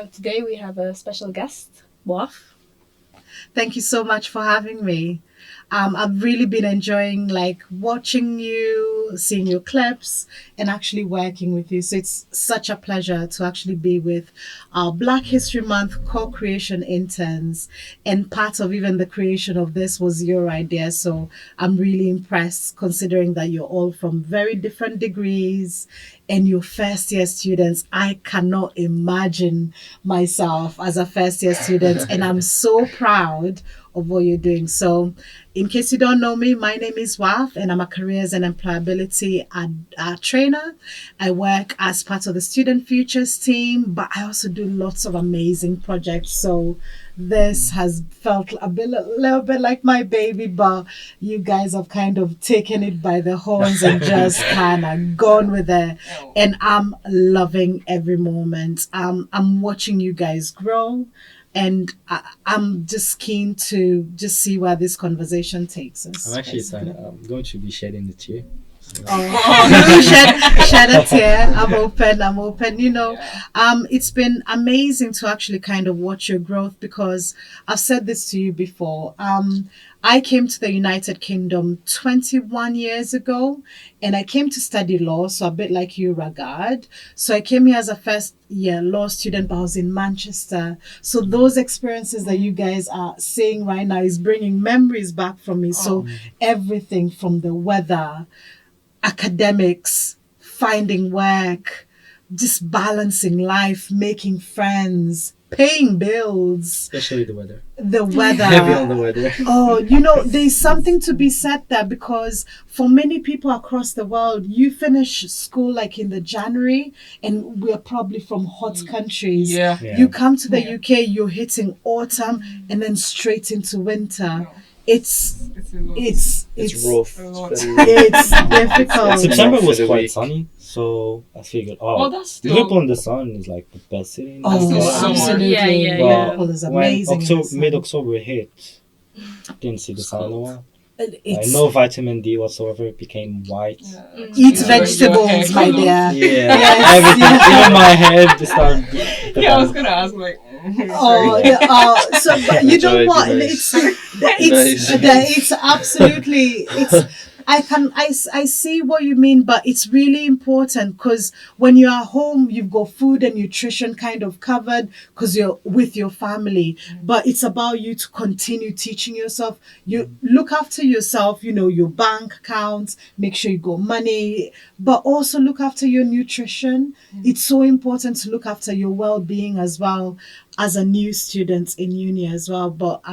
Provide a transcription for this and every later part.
Today we have a special guest, Waf. Thank you so much for having me. I've really been enjoying watching you, seeing your clips, and actually working with you. So it's such a pleasure to actually be with our Black History Month co-creation interns. And part of even the creation of this was your idea. So I'm really impressed considering that you're all from very different degrees and you're first year students. I cannot imagine myself as a first year student, and I'm so proud of what you're doing. So in case you don't know me, my name is Waf, and I'm a Careers and Employability Trainer. I work as part of the Student Futures team, but I also do lots of amazing projects. So this has felt a little bit like my baby, but you guys have kind of taken it by the horns and just kind of gone with it. And I'm loving every moment. I'm watching you guys grow. And I'm just keen to just see where this conversation takes us. I'm actually going to be shedding the tear. So. Shed a tear. I'm open. It's been amazing to actually kind of watch your growth, because I've said this to you before. I came to the United Kingdom 21 years ago, and I came to study law, so a bit like you, Ragad. So I came here as a first year law student, but I was in Manchester. So those experiences that you guys are seeing right now is bringing memories back from me. So everything from the weather, academics, finding work, just balancing life, making friends, paying bills. Especially the weather. Heavy on the weather. There's something to be said there, because for many people across the world, you finish school like in the January, and we're probably from hot countries. Yeah. You come to the UK, you're hitting autumn and then straight into winter. It's rough. It's difficult. September was quite sunny, so I figured, that's still... Liverpool in the sun is like the best city. Absolutely. Yeah. Liverpool is amazing. When mid-October hit, didn't see the sun in a while. It's no vitamin D whatsoever. It became white. Eat vegetables, my dear. Yeah, Yes. everything. Even my head started. I was gonna ask but you know what? It's absolutely. I see what you mean, but it's really important, because when you're at home, you've got food and nutrition kind of covered because you're with your family. But it's about you to continue teaching yourself. You look after yourself, your bank accounts, make sure you got money, but also look after your nutrition. It's so important to look after your well-being as well, as a new student in uni as well. But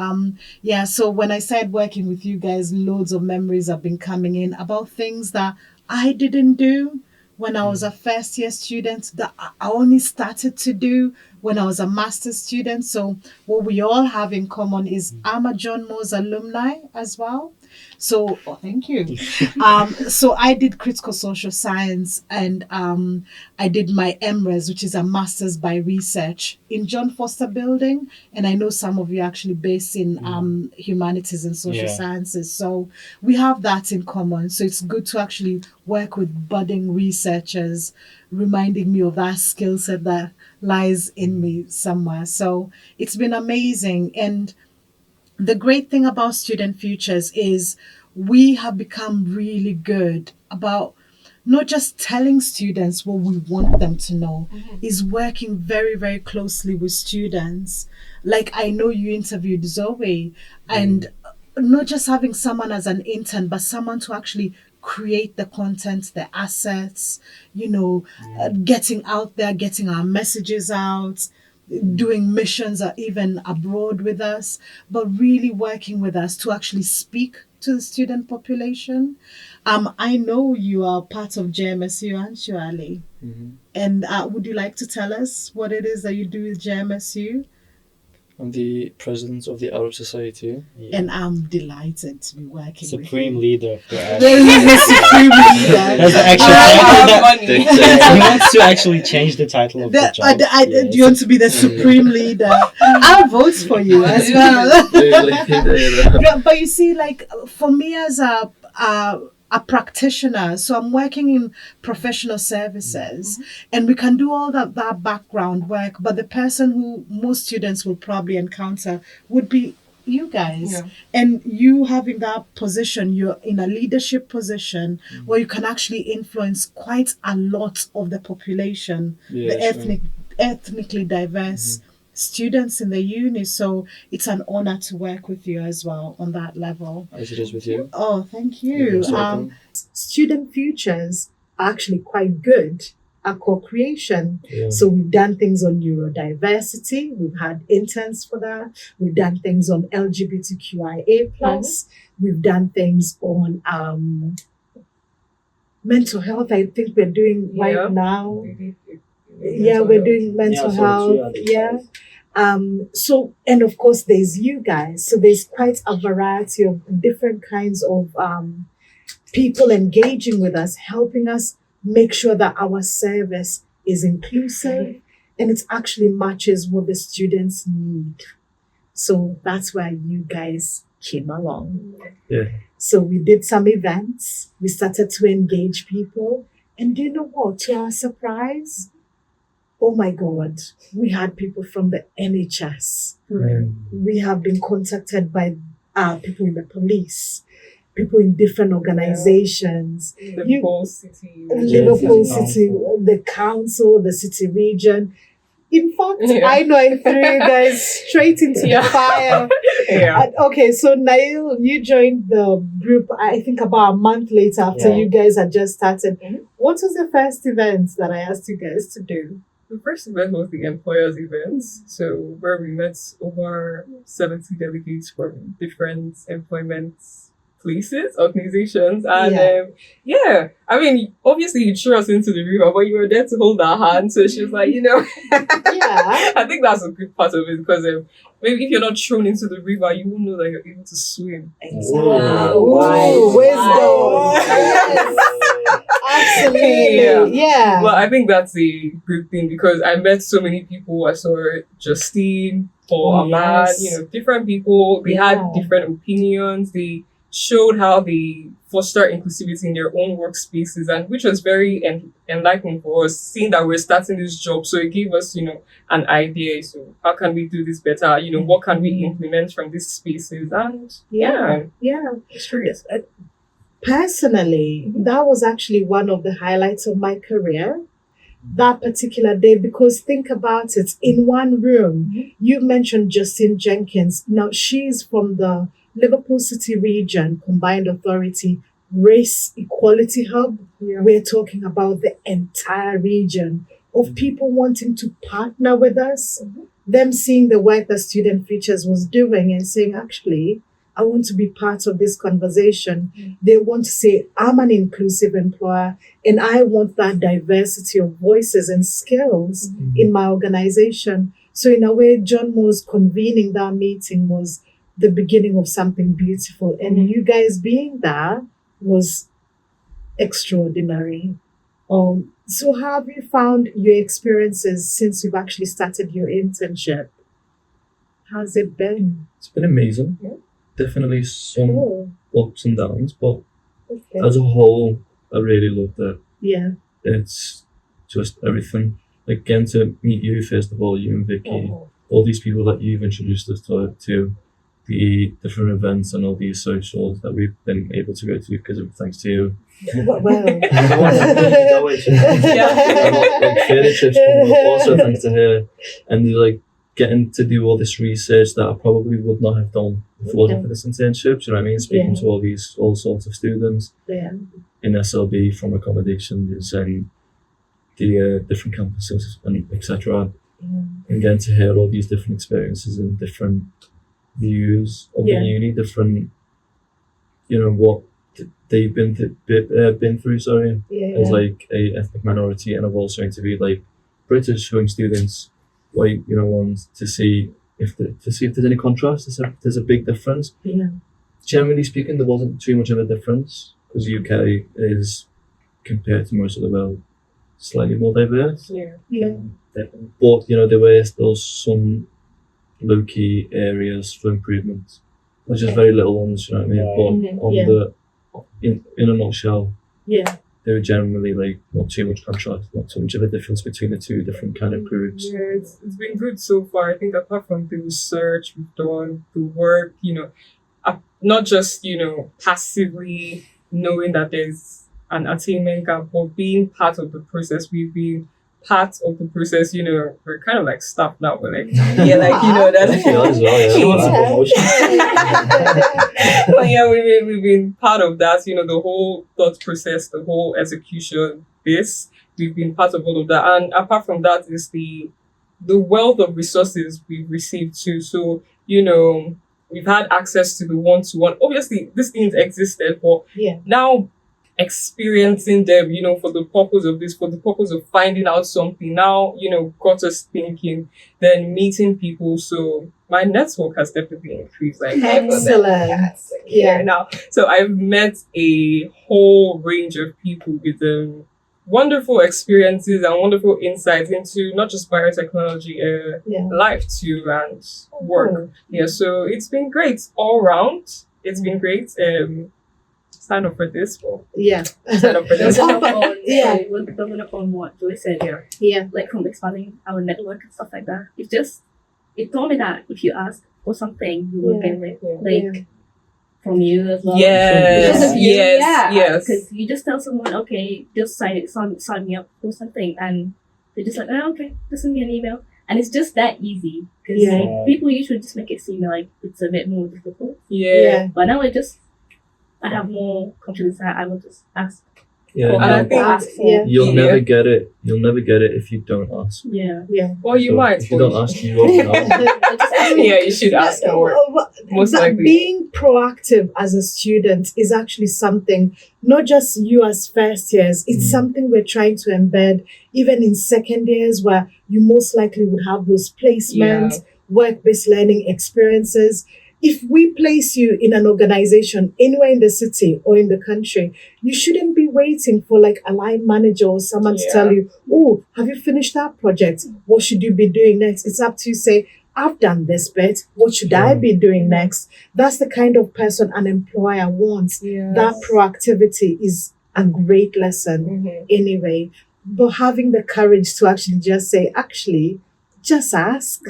so when I started working with you guys, loads of memories have been coming in about things that I didn't do when I was a first year student, that I only started to do when I was a master's student. So what we all have in common is I'm a John Moores alumni as well. So, thank you. So I did critical social science, and I did my MRes, which is a master's by research, in John Foster Building. And I know some of you are actually based in humanities and social sciences. So we have that in common. So it's good to actually work with budding researchers, reminding me of that skill set that lies in me somewhere. So it's been amazing. And the great thing about Student Futures is we have become really good about not just telling students what we want them to know, is working very, very closely with students. Like, I know you interviewed Zoe, and not just having someone as an intern, but someone to actually create the content, the assets, getting out there, getting our messages out, doing missions or even abroad with us, but really working with us to actually speak to the student population. I know you are part of JMSU, aren't you, Ali? And would you like to tell us what it is that you do with JMSU? I'm the president of the Arab Society. And I'm delighted to be working Supreme leader of the Arab Supreme leader. That's actually he wants to actually change the title of the job. Do you want to be the supreme leader? I'll vote for you as well. But you see, like, for me as a a practitioner. So I'm working in professional services, and we can do all that background work, but the person who most students will probably encounter would be you guys. Yeah. And you having that position, you're in a leadership position where you can actually influence quite a lot of the population, Yeah, the sure. ethnically diverse students in the uni. So it's an honor to work with you as well on that level. As it is with you. Oh, thank You're you. most welcome. Student futures are actually quite good at co-creation. Yeah. So we've done things on neurodiversity. We've had interns for that. We've done things on LGBTQIA plus. We've done things on mental health. I think we're doing right now. Yeah, we're doing mental health. Yeah. So, and of course, there's you guys. So there's quite a variety of different kinds of people engaging with us, helping us make sure that our service is inclusive and it actually matches what the students need. So that's where you guys came along. Yeah. So we did some events. We started to engage people. And do you know what? To our surprise, oh my God, we had people from the NHS. We have been contacted by people in the police, people in different organizations. Liverpool City. Liverpool Yeah. City, the council, the city region. In fact, Yeah. I know I threw you guys straight into the fire. Yeah. Okay, so Nail, you joined the group, I think about a month later after Yeah. you guys had just started. Mhm. What was the first event that I asked you guys to do? The first event was the employers events, so where we met over 70 delegates from different employment places, organizations, and I mean, obviously you threw us into the river, but you were there to hold our hand. So she was like, Yeah. I think that's a good part of it because maybe if you're not thrown into the river, you won't know that you're able to swim. Ooh, wisdom. Yes. Absolutely. Yeah. Well, I think that's a good thing because I met so many people. I saw Justine, Paul, Ahmad, yes. different people. They Yeah. had different opinions. They showed how they foster inclusivity in their own workspaces, and which was very enlightening for us, seeing that we're starting this job. So it gave us, an idea. So how can we do this better? What can we implement from these spaces? And Yeah. it's true. Personally, that was actually one of the highlights of my career that particular day, because think about it, in one room, you mentioned Justine Jenkins. Now, she's from the Liverpool City region, Combined Authority, Race Equality Hub. Yeah. We're talking about the entire region of people wanting to partner with us, them seeing the work that Student Futures was doing and saying, actually, I want to be part of this conversation. They want to say, I'm an inclusive employer and I want that diversity of voices and skills in my organization. So in a way, John Moore's convening that meeting was the beginning of something beautiful. And you guys being there was extraordinary. So how have you found your experiences since you've actually started your internship? How's it been? It's been amazing. Yeah. Definitely some Cool. ups and downs, but Okay. as a whole, I really loved it. Yeah. It's just everything. Like getting to meet you, first of all, you and Vicky, all these people that you've introduced us to the different events and all these socials that we've been able to go to because of thanks to you. Well. Like further trips coming up, also thanks to her. And like getting to do all this research that I probably would not have done if it wasn't for this internship. You know what I mean? Speaking to all sorts of students Yeah. in SLB from accommodations and the different campuses and etc. And getting to hear all these different experiences and different views of the uni, different, what they've been through. Sorry, as like a ethnic minority, and I've also interviewed like British young students, white ones, to see if there's any contrast. There's a big difference. Yeah. Generally speaking, there wasn't too much of a difference because UK is, compared to most of the world, slightly more diverse. Yeah. But there were still some low-key areas for improvement. There's just very little ones, you know what I mean? But in a nutshell, Yeah. they're generally like not too much contrast, not too much of a difference between the two different kind of groups. Yeah, it's been good so far. I think apart from the research we've done, the work, not just, passively knowing that there's an attainment gap, but being part of the process. We've been part of the process, we're kind of like staff now. We're like, that. Yeah, as well, yeah. She wants a promotion. But yeah, we've been part of that, the whole thought process, the whole execution, we've been part of all of that. And apart from that is the wealth of resources we've received too. So, we've had access to the one-to-one. Obviously, these things existed, but now experiencing them, for the purpose of this, for the purpose of finding out something, now, got us thinking, then meeting people. So my network has definitely increased. Like, Excellent. Yeah. Now, so I've met a whole range of people with wonderful experiences and wonderful insights into not just biotechnology, life too, and work. Yeah, so it's been great all round. It's been great. Sign up for this. Sign up for this. We're building up on what Joy said here. Yeah. Like from expanding our network and stuff like that. It told me that if you ask for something, you will get it. From you as well. Yes. Because you just tell someone, okay, just sign me up for something, and they're just like, oh, okay, just send me an email, and it's just that easy. Because people usually just make it seem like it's a bit more difficult. Yeah. But now I have more confidence that I will just ask. Yeah, for and I think you'll never get it. You'll never get it if you don't ask. Yeah. Well, you might. If you don't ask, you won't know. Yeah, you should ask more. Most likely. Being proactive as a student is actually something, not just you as first years, it's something we're trying to embed even in second years, where you most likely would have those placements, work-based learning experiences. If we place you in an organization anywhere in the city or in the country, you shouldn't be waiting for like a line manager or someone to tell you, oh, have you finished that project? What should you be doing next? It's up to you. Say, I've done this bit. What should I be doing next? That's the kind of person an employer wants. Yes. That proactivity is a great lesson anyway. But having the courage to actually just say, just ask.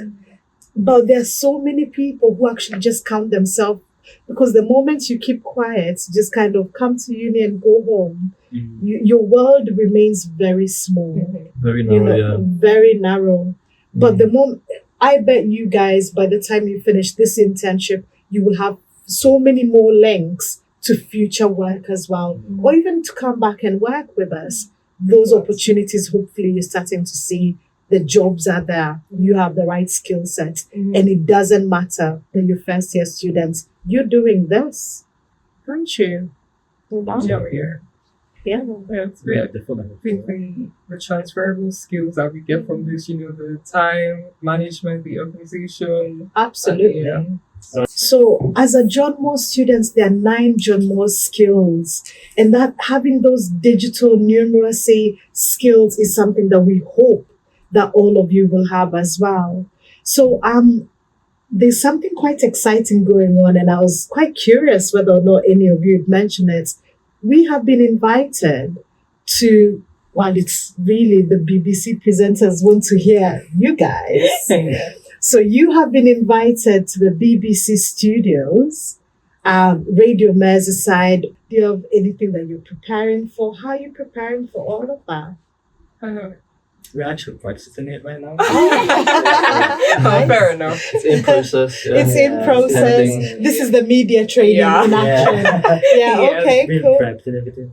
But there's so many people who actually just count themselves, because the moment you keep quiet, just kind of come to uni and go home, your world remains very small. Very narrow, very narrow. But the moment, I bet you guys, by the time you finish this internship, you will have so many more links to future work as well, or even to come back and work with us. Those opportunities, hopefully you're starting to see. The jobs are there. You have the right skill set. And it doesn't matter that you're first year students. You're doing this. Aren't you? Yeah. It's great. definitely. I think the transferable skills that we get from this, the time management, the organization. Absolutely. So as a John Moore students, there are 9 John Moore skills. And that having those digital numeracy skills is something that we hope that all of you will have as well. So there's something quite exciting going on, and I was quite curious whether or not any of you had mentioned it. We have been invited to, well, it's really the BBC presenters want to hear you guys. So you have been invited to the BBC studios, Radio Merseyside. Do you have anything that you're preparing for? How are you preparing for all of that? We're actually practicing it right now. Fair enough. It's in process. It's in process. Pending. This is the media training in action. Okay, Being cool. prepped and everything.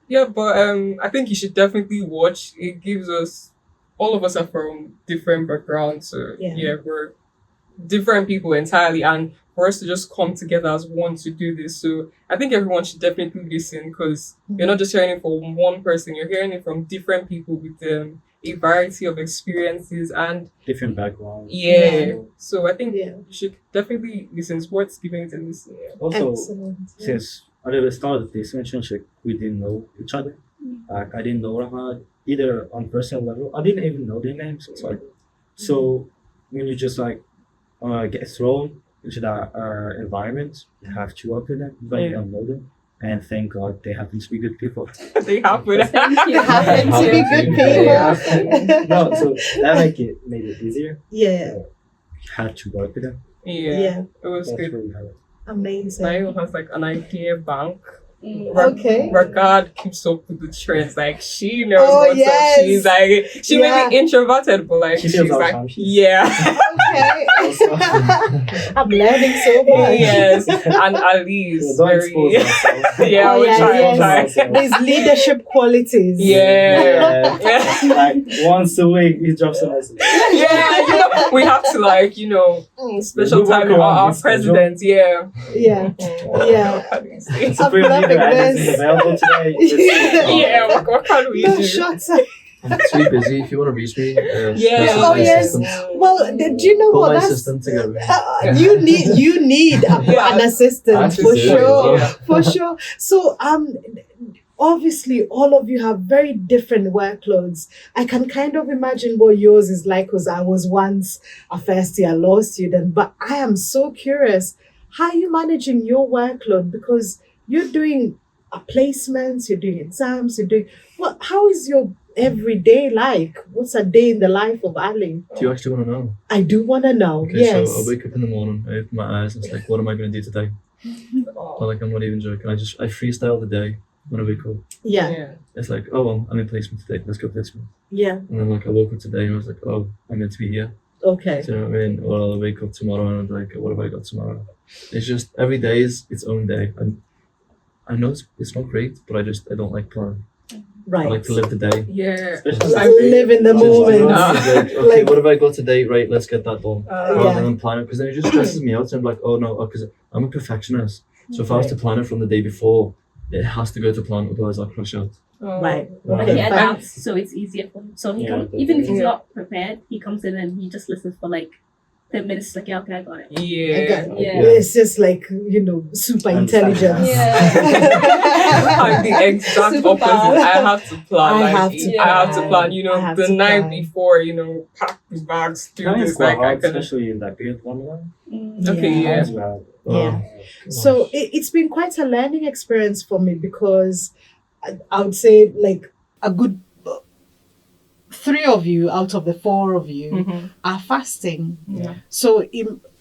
Yeah, but I think you should definitely watch. It gives us, all of us are from different backgrounds, so we're different people entirely, and for us to just come together as one to do this. So I think everyone should definitely listen, because you're not just hearing it from one person, you're hearing it from different people with a variety of experiences and different backgrounds. So I think you should definitely listen. It's worth giving it a listen. Also, Excellent. since at the start of this internship, we didn't know each other. Like, I didn't know Rahad either on personal level. I didn't even know their names. So when you just get thrown into that environment, you have to work with them, but you don't know them. And thank God they happen to be good people. They happen. Thank you. Happen to be good people. No, so that made it easier. Yeah. Had to work with them. Yeah. It was That's good. really hard. Amazing. Nayo has like an idea bank. Okay. Ragad keeps up with the trends. Like she knows Oh, what's yes. up. She's like she may be introverted, but like She feels she's our like time. yeah. Okay. I'm learning so much. Yes. And Ali's Don't very expose myself. yeah, Oh, we yeah, try. yes. There's leadership qualities. Yeah. Yeah. Like once a week, he drops a message. Yeah, you know, we have to like, you know, special We work time with around our his schedule. president, yeah. Yeah. Yeah. The I'm Supreme loving Leader and this. is available today. Yeah, what can we No do? shots. I'm too busy. If you want to reach me, Yeah. message Oh, my yes. assistant. Well, do you know Call what? my That's assistant to get me. you need an assistant Actually for do, sure. yeah. For sure. So obviously all of you have very different workloads. I can kind of imagine what yours is like because I was once a first year law student, but I am so curious, how are you managing your workload? Because you're doing placements, you're doing exams, how is your everyday like? What's a day in the life of Ali? Do you actually want to know? I do want to know. Okay, Yes. so I wake up in the morning, I open my eyes, and it's like, what am I going to do today? Or like, I'm not even joking. I freestyle the day when I wake up. Yeah. It's like, oh, well, I'm in placement today. Let's go placement. Yeah. And then like I woke up today and I was like, oh, I'm meant to be here. Okay. Do you know what I mean? Or I'll wake up tomorrow and I'm like, what have I got tomorrow? It's just every day is its own day. I know it's not great, but I don't like planning. Right. I like to live the day. Yeah. Live in the moment. Like, okay, what have I got today? Right, let's get that done. Rather Yeah. than plan it, because then it just stresses me out. And I'm like, oh no, because I'm a perfectionist. So if I was to plan it from the day before, it has to go to plan, otherwise I'll crush out. Right. But Okay. he Fine. adapts, so it's easier for him. So he Yeah, even if he's yeah. not prepared, he comes in and he just listens for like 10 minutes. Like, yeah, okay, I got it. Yeah. Yeah. It's just like, super intelligence. I'm the exact Super opposite. bad. I have to plan. I like, have to I have to plan. plan. You I know, have the to night plan. before. You know, pack the bags, do Planning is this. quite Like I hard, can. especially in that period Ramadan. Okay, yeah. It's bad. Yeah. So it's been quite a learning experience for me because I would say like a good 3 of you out of the 4 of you Mhm. are fasting. Yeah. So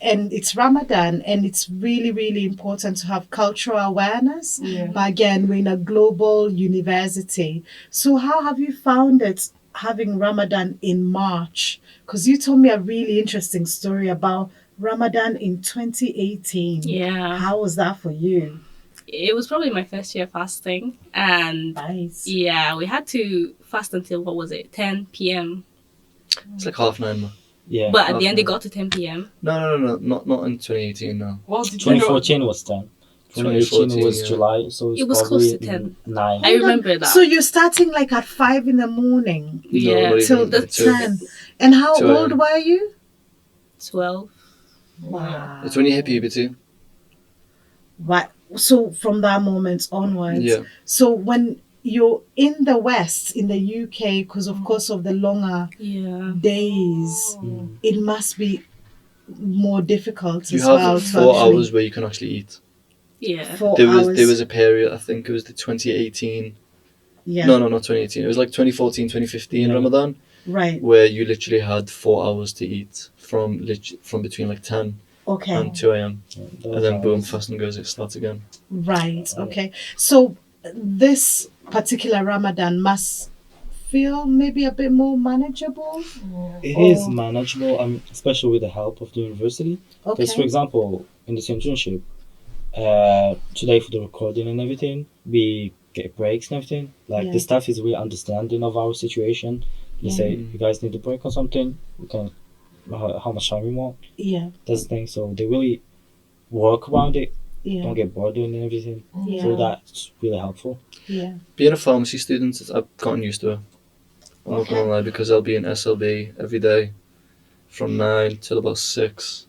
and it's Ramadan and it's really, really important to have cultural awareness. Yeah. But again, we're in a global university. So how have you found it having Ramadan in March? Because you told me a really interesting story about Ramadan in 2018. Yeah, How was that for you? it was probably my first year fasting, and Nice. yeah, we had to fast until what was it, 10 p.m. It's like 9:30, man. Yeah. But at the end, it got to 10 p.m. No, not in 2018, no. Well, did you know? 2014 was 10. 2018 was 2014, yeah. July, so it's It was probably close to 10. 9. I remember that. So you're starting like at 5 in the morning Yeah, not till even the two. 10. And how 2 old a.m. were you? 12. Wow. It's when you hit puberty. Right. So from that moment onwards. Yeah. So when you're in the West, in the UK, because of course of the longer Yeah. days, it must be more difficult You as well. have to 4 actually- hours where you can actually eat. Yeah. 4 There hours. was a period, I think it was the 2018. Yeah. No, not 2018. It was like 2014, 2015 Yeah. Ramadan, Right. where you literally had 4 hours to eat from between like 10 Okay. and 2 a.m. Those And then are- boom, fasting goes, it starts again. Right. Okay. So this particular Ramadan must feel maybe a bit more manageable. It is manageable, especially with the help of the university. Okay. Because, for example, in this internship, today for the recording and everything, we get breaks and everything. Like, Yeah. the staff is really understanding of our situation. They say, you guys need a break or something, we can, how much time we want. Yeah. That's the thing. So they really work around it, Yeah. don't get bored doing everything. Yeah. So that's really helpful. Yeah. Being a pharmacy student, I've gotten used to it. I'm not gonna lie, because I'll be in SLB every day from 9 till about 6,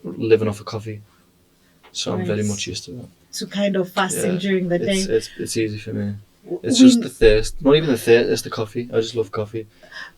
living off of coffee. So I'm very Nice. much used to it. To kind of fasting Yeah. during the day. It's easy for me. It's We- just the thirst. Not even the thirst, it's the coffee. I just love coffee.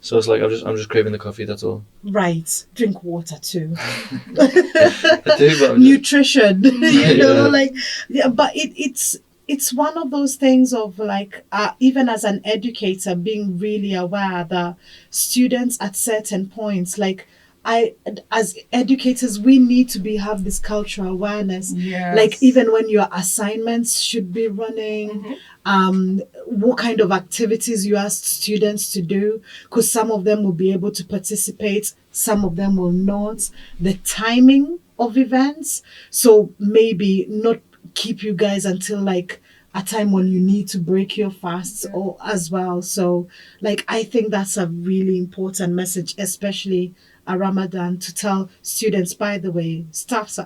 So it's like I'm just craving the coffee, that's all. Right. Drink water too. I do, but I'm just, Nutrition. Yeah. Like, yeah, but it's it's one of those things of like, even as an educator, being really aware that students at certain points, like as educators, we need to have this cultural awareness. Yes. Like even when your assignments should be running, what kind of activities you ask students to do, because some of them will be able to participate, some of them will not. The timing of events, so maybe not keep you guys until like a time when you need to break your fasts or as well. So like I think that's a really important message, especially at Ramadan, to tell students, by the way, staff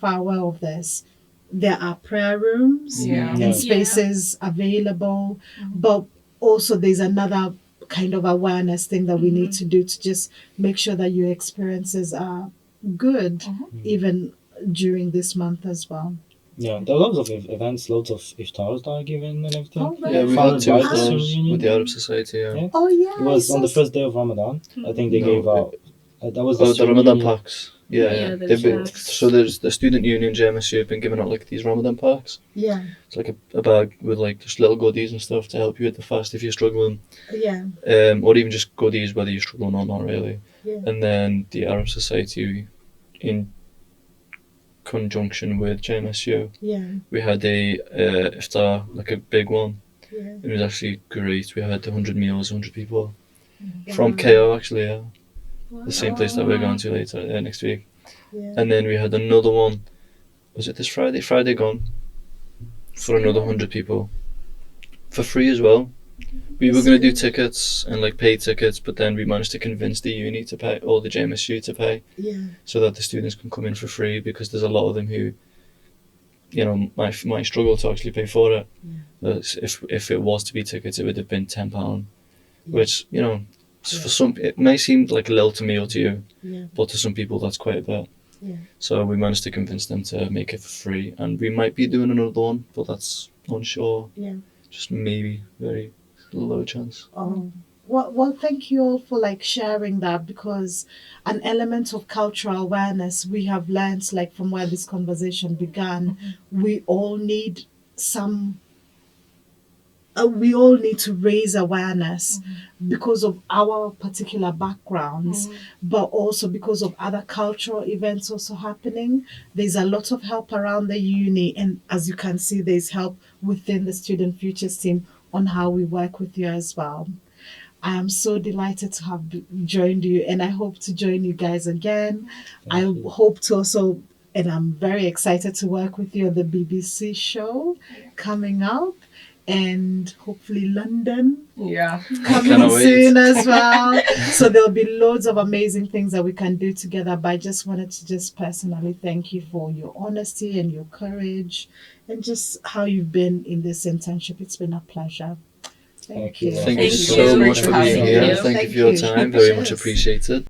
are aware of this. There are prayer rooms and spaces available, but also there's another kind of awareness thing that we need to do to just make sure that your experiences are good, even during this month as well. Yeah, there are loads of events, loads of iftars that are given and everything. Oh, Yeah, we Followed had 2 by iftars with the Arab Society. Yeah. Oh yeah. It was on the first day of Ramadan. I think they gave out. That was the Ramadan union. packs. Yeah. there's So there's the student union, JMSU, have been giving out like these Ramadan packs. Yeah. It's like a bag with like just little goodies and stuff to help you with the fast if you're struggling. Yeah. Or even just goodies whether you're struggling or not really. Yeah. And then the Arab Society, in conjunction with JMSU, we had a iftar, like a big one. Yeah. It was actually great. We had 100 meals, 100 people from KO actually, yeah. The same place that we're going to later next week. Yeah. And then we had another one. Was it this Friday? Friday gone for another 100 people for free as well. We were going to do tickets and like paid tickets, but then we managed to convince the uni to pay, or the JMSU to pay, so that the students can come in for free, because there's a lot of them who, you know, might struggle to actually pay for it. If it was to be tickets, it would have been £10, which, you know, for some it may seem like a little to me or to you, but to some people that's quite a bit. So we managed to convince them to make it for free, and we might be doing another one, but that's unsure. Just maybe, very low chance. Well, thank you all for like sharing that, because an element of cultural awareness we have learned, like from where this conversation began, we all need we all need to raise awareness because of our particular backgrounds, but also because of other cultural events also happening. There's a lot of help around the uni, and as you can see, there's help within the Student Futures team on how we work with you as well. I am so delighted to have joined you, and I hope to join you guys again. Hope to also, and I'm very excited to work with you on the BBC show coming up, and hopefully London coming soon as well. So there'll be loads of amazing things that we can do together, but I just wanted to just personally thank you for your honesty and your courage and just how you've been in this internship. It's been a pleasure. Thank you. Thank you so much for being here. Thank you for your time. Very much appreciated.